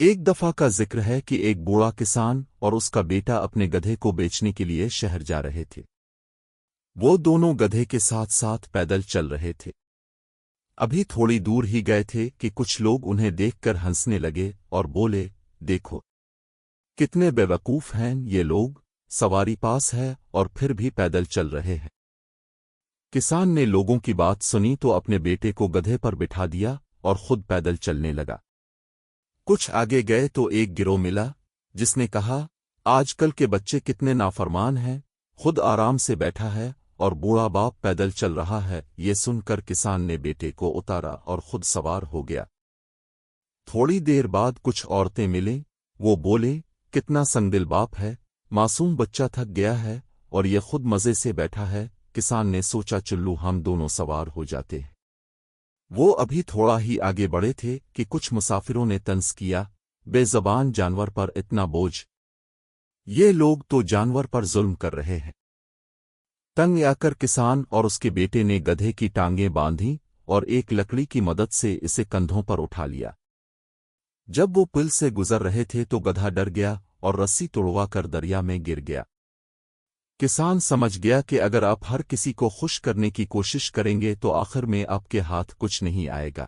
ایک دفعہ کا ذکر ہے کہ ایک بوڑھا کسان اور اس کا بیٹا اپنے گدھے کو بیچنے کے لیے شہر جا رہے تھے۔ وہ دونوں گدھے کے ساتھ ساتھ پیدل چل رہے تھے۔ ابھی تھوڑی دور ہی گئے تھے کہ کچھ لوگ انہیں دیکھ کر ہنسنے لگے اور بولے، دیکھو کتنے بے وقوف ہیں یہ لوگ، سواری پاس ہے اور پھر بھی پیدل چل رہے ہیں۔ کسان نے لوگوں کی بات سنی تو اپنے بیٹے کو گدھے پر بٹھا دیا اور خود پیدل چلنے لگا۔ کچھ آگے گئے تو ایک گروہ ملا جس نے کہا، آج کل کے بچے کتنے نافرمان ہیں، خود آرام سے بیٹھا ہے اور بوڑھا باپ پیدل چل رہا ہے۔ یہ سن کر کسان نے بیٹے کو اتارا اور خود سوار ہو گیا۔ تھوڑی دیر بعد کچھ عورتیں ملیں، وہ بولے، کتنا سنگدل باپ ہے، معصوم بچہ تھک گیا ہے اور یہ خود مزے سے بیٹھا ہے۔ کسان نے سوچا چلو ہم دونوں سوار ہو جاتے ہیں۔ وہ ابھی تھوڑا ہی آگے بڑھے تھے کہ کچھ مسافروں نے طنز کیا، بے زبان جانور پر اتنا بوجھ، یہ لوگ تو جانور پر ظلم کر رہے ہیں۔ تنگ آ کر کسان اور اس کے بیٹے نے گدھے کی ٹانگیں باندھیں اور ایک لکڑی کی مدد سے اسے کندھوں پر اٹھا لیا۔ جب وہ پل سے گزر رہے تھے تو گدھا ڈر گیا اور رسی توڑوا کر دریا میں گر گیا۔ کسان سمجھ گیا کہ اگر آپ ہر کسی کو خوش کرنے کی کوشش کریں گے تو آخر میں آپ کے ہاتھ کچھ نہیں آئے گا۔